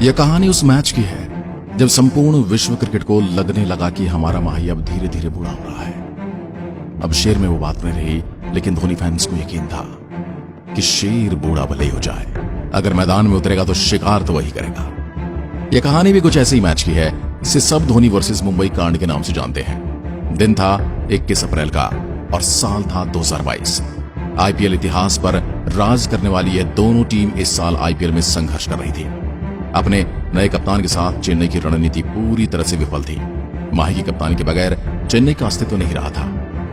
यह कहानी उस मैच की है जब संपूर्ण विश्व क्रिकेट को लगने लगा कि हमारा माही अब धीरे धीरे बूढ़ा हो रहा है। अब शेर में वो बात नहीं रही, लेकिन धोनी फैंस को यकीन था कि शेर बूढ़ा भले ही हो जाए, अगर मैदान में उतरेगा तो शिकार तो वही करेगा। यह कहानी भी कुछ ऐसे ही मैच की है। इसे सब धोनी वर्सेस मुंबई कांड के नाम से जानते हैं। दिन था 21 अप्रैल का और साल था 2022। आईपीएल इतिहास पर राज करने वाली यह दोनों टीम इस साल आईपीएल में संघर्ष कर रही थी। अपने नए कप्तान के साथ चेन्नई की रणनीति पूरी तरह से विफल थी। माही की कप्तानी के बगैर चेन्नई का अस्तित्व नहीं रहा था।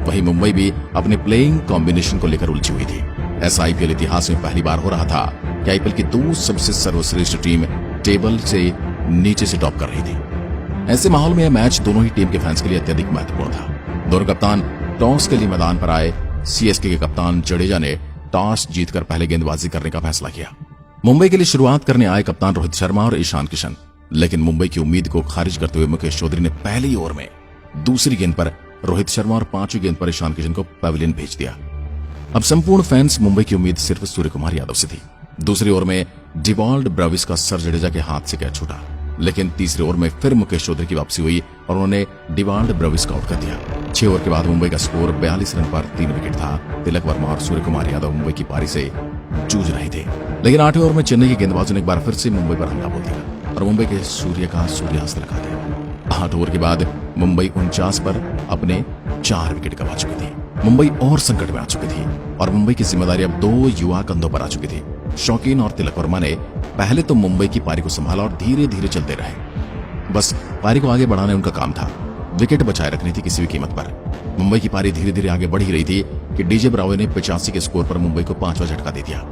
वहीं मुंबई भी अपने प्लेइंग कॉम्बिनेशन को लेकर उलझी हुई थी। ऐसा आईपीएल इतिहास में पहली बार हो रहा था कि आईपीएल की दो सबसे सर्वश्रेष्ठ टीम टेबल से नीचे से टॉप कर रही थी। ऐसे माहौल में यह मैच दोनों ही टीम के फैंस के लिए अत्यधिक महत्वपूर्ण था। दोनों कप्तान टॉस के लिए मैदान पर आए। सीएसके के कप्तान जडेजा ने टॉस जीतकर पहले गेंदबाजी करने का फैसला किया। मुंबई के लिए शुरुआत करने आए कप्तान रोहित शर्मा और ईशान किशन, लेकिन मुंबई की उम्मीद को खारिज करते हुए मुकेश चौधरी ने पहली ओवर में दूसरी गेंद पर रोहित शर्मा और पांचवी गेंद पर ईशान किशन को पवेलियन भेज दिया। अब संपूर्ण फैंस मुंबई की उम्मीद सिर्फ सूर्यकुमार यादव से थी। दूसरी ओवर में डिवॉल्ड ब्रेविस का सर जडेजा के हाथ से कैच छूटा, लेकिन तीसरे ओवर में फिर मुकेश चौधरी की वापसी हुई और उन्होंने डिवॉल्ड ब्रेविस को आउट कर दिया। 6 ओवर के बाद मुंबई का स्कोर 42 रन पर 3 विकेट था। तिलक वर्मा और सूर्यकुमार यादव मुंबई की पारी से जूझ रहे थे, लेकिन 8वें ओवर में चेन्नई के गेंदबाजों ने एक बार फिर से मुंबई पर हमला बोल दिया और मुंबई के सूर्य का सूर्यास्त लगा दिया। 8 ओवर के बाद मुंबई 49 पर अपने 4 विकेट गंवा चुकी थी। मुंबई और संकट में आ चुकी थी और मुंबई की जिम्मेदारी अब 2 युवा कंधों पर आ चुकी थी। शौकीन और तिलक वर्मा ने पहले तो मुंबई की पारी को संभाला और धीरे धीरे चलते रहे। बस पारी को आगे बढ़ाने उनका काम था। विकेट बचाए रखनी थी किसी भी कीमत पर। मुंबई की पारी धीरे धीरे आगे बढ़ ही रही थी कि डीजे ब्रावो ने 85 के स्कोर पर मुंबई को 5वां झटका दे दिया।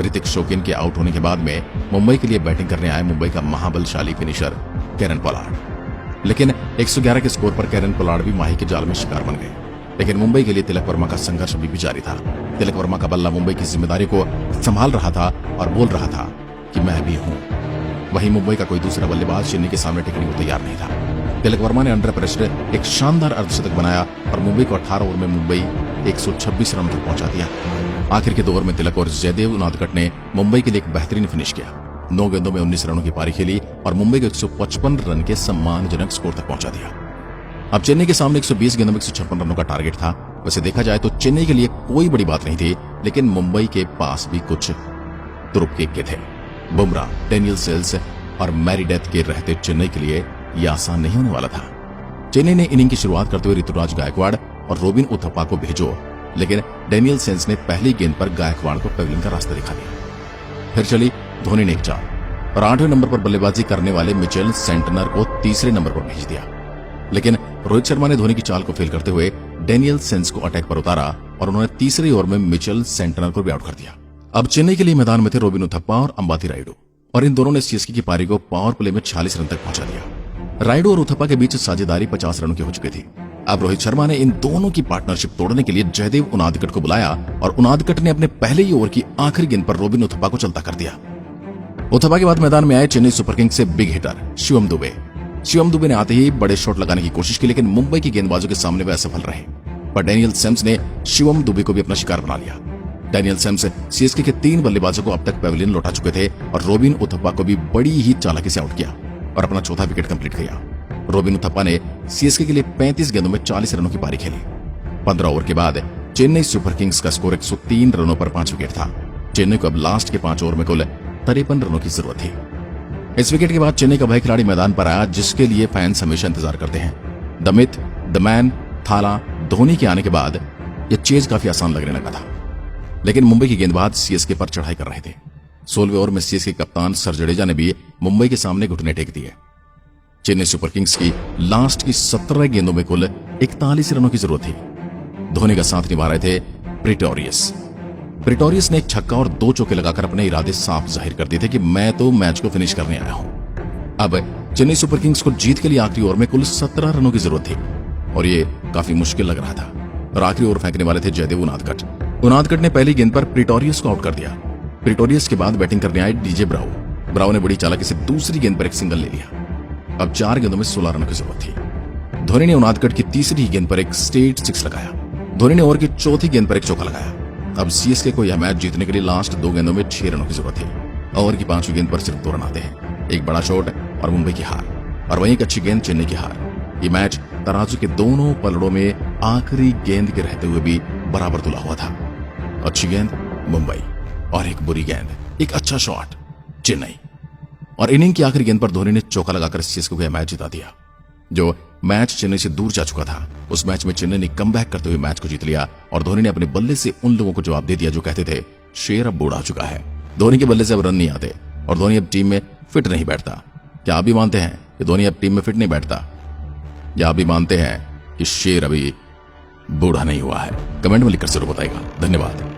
ऋतिक शौकीन के आउट होने के बाद में मुंबई के लिए बैटिंग करने आए मुंबई का महाबलशाली फिनिशर कैरन पोलार्ड, लेकिन 111 के स्कोर पर कैरन पोलार्ड भी माही के जाल में शिकार बन गए। लेकिन मुंबई के लिए तिलक वर्मा का संघर्ष अभी भी जारी था। तिलक वर्मा का बल्ला मुंबई की जिम्मेदारी को संभाल रहा था और बोल रहा था कि मैं भी हूं। वहीं मुंबई का कोई दूसरा बल्लेबाज चेन्नई के सामने टिकने को तैयार नहीं था। तिलक वर्मा ने अंडर प्रेशर एक शानदार अर्धशतक बनाया और मुंबई को 18 ओवर में मुंबई 126 रन तक पहुंचा दिया। आखिर के 2 ओवर में तिलक और जयदेव उनादकट ने मुंबई के लिए एक बेहतरीन फिनिश किया। 9 गेंदों में 19 रनों की पारी खेली और मुंबई को 155 रन के सम्मानजनक स्कोर तक पहुंचा दिया। अब चेन्नई के सामने 120 गेंदों में 156 रनों का टारगेट था। वैसे देखा जाए तो चेन्नई के लिए कोई बड़ी बात नहीं थी, लेकिन मुंबई के पास भी कुछ तुरुप के थे। बुमराह, डेनियल सेल्स और मैरीडेथ के रहते चेन्नई के लिए यह आसान नहीं होने वाला था। चेन्नई ने इनिंग की शुरुआत करते हुए ऋतुराज गायकवाड़ और रोबिन उथप्पा को भेजो, लेकिन डेनियल सेल्स ने पहली गेंद पर गायकवाड़ को पवेलियन का रास्ता दिखा दिया। फिर चली धोनी ने एक चाल और 8वें नंबर पर बल्लेबाजी करने वाले मिचेल सेंटनर को तीसरे नंबर पर भेज दिया, लेकिन रोहित शर्मा ने धोनी की चाल को फेल करते हुए डेनियल सेल्स को अटैक पर उतारा और उन्होंने तीसरी ओवर में मिचेल सेंटनर को भी आउट कर दिया। अब चेन्नई के लिए मैदान में थे रोबिन उथप्पा और अंबाती रायडू और इन दोनों ने सीएसके की पारी को पावर प्ले में 46 रन तक पहुंचा दिया। रायडू और उथप्पा के बीच साझेदारी 50 रनों की हो चुकी थी। अब रोहित शर्मा ने इन दोनों की पार्टनरशिप तोड़ने के लिए जयदेव उनादकट को बुलाया और उनादकट ने अपने पहले ही ओवर की आखिरी गेंद पर रोबिन उथप्पा को चलता कर दिया। उथप्पा के बाद मैदान में आए चेन्नई सुपर किंग्स से बिग हिटर शिवम दुबे। शिवम दुबे ने आते ही बड़े शॉट लगाने की कोशिश की, लेकिन मुंबई के गेंदबाजों के सामने वे असफल रहे। पर डेनियल सेम्स ने शिवम दुबे को भी अपना शिकार बना लिया। डेनियल सेम्स सीएसके के 3 बल्लेबाजों को अब तक पवेलियन लौटा चुके थे और रोबिन उथप्पा को भी बड़ी ही चालाकी से आउट किया और अपना चौथा विकेट कंप्लीट किया। रोबिन उथप्पा ने सीएसके के लिए 35 गेंदों में 40 रनों की पारी खेली। 15 ओवर के बाद चेन्नई सुपर किंग्स का स्कोर 103 रनों पर 5 विकेट था। चेन्नई को अब लास्ट के 5 ओवर में कुल 53 रनों की जरूरत थी। इस विकेट के बाद चेन्नई का वह खिलाड़ी मैदान पर आया जिसके लिए फैंस हमेशा इंतजार करते हैं। द मिथ, द मैन, थाला, धोनी के आने के बाद यह चेज काफी आसान लगने लगा था, लेकिन मुंबई के गेंदबाज सीएसके पर चढ़ाई कर रहे थे। 16वें ओवर में सीएसके कप्तान सर जडेजा ने भी मुंबई के सामने घुटने टेक दिए। चेन्नई सुपर किंग्स की लास्ट की 17 गेंदों में कुल 41 रनों की जरूरत थी। धोनी का साथ निभा रहे थे प्रिटोरियस ने एक छक्का और 2 चौके लगाकर अपने इरादे साफ जाहिर कर दिए थे कि मैं तो मैच को फिनिश करने आया हूं। अब चेन्नई सुपर किंग्स को जीत के लिए आखिरी ओवर में कुल 17 रनों की जरूरत थी और ये काफी मुश्किल लग रहा था और आखिरी ओवर फेंकने वाले थे जयदेव उनादकट। उनादकट ने पहली गेंद पर प्रिटोरियस को आउट कर दिया। प्रिटोरियस के बाद बैटिंग करने आए डीजे ब्रावो ने बड़ी चालाकी से दूसरी गेंद पर एक सिंगल ले लिया। अब 4 गेंदों में 16 रनों की जरूरत थी। धोनी ने उनादकट की तीसरी गेंद पर एक स्ट्रेट 6 लगाया। धोनी ने ओवर की चौथी गेंद पर एक चौका लगाया। अब सीएसके को यह मैच जीतने के लिए लास्ट 2 गेंदों में 6 रनों की जरूरत थी। ओवर की 5वीं गेंद पर सिर्फ 2 रन आते हैं। एक बड़ा शॉट और मुंबई की हार, और वहीं एक अच्छी गेंद चेन्नई की हार। ये मैच तराजू के दोनों पलड़ों में आखिरी गेंद के रहते हुए भी बराबर तुला हुआ था। अच्छी गेंद मुंबई और एक बुरी गेंद, एक अच्छा शॉट चेन्नई। और इनिंग की आखिरी गेंद पर धोनी ने चौका लगाकर सीएसके को मैच जिता दिया। जो मैच चेन्नई से दूर जा चुका था, उस मैच में चेन्नई ने कमबैक करते हुए मैच को जीत लिया और धोनी ने अपने बल्ले से उन लोगों को जवाब दे दिया जो कहते थे शेर अब बूढ़ा चुका है, धोनी के बल्ले से अब रन नहीं आते और धोनी अब टीम में फिट नहीं बैठता। क्या आप भी मानते हैं कि धोनी अब टीम में फिट नहीं बैठता, या आप भी मानते हैं कि शेर अभी बूढ़ा नहीं हुआ है? कमेंट में लिखकर जरूर बताइएगा। धन्यवाद।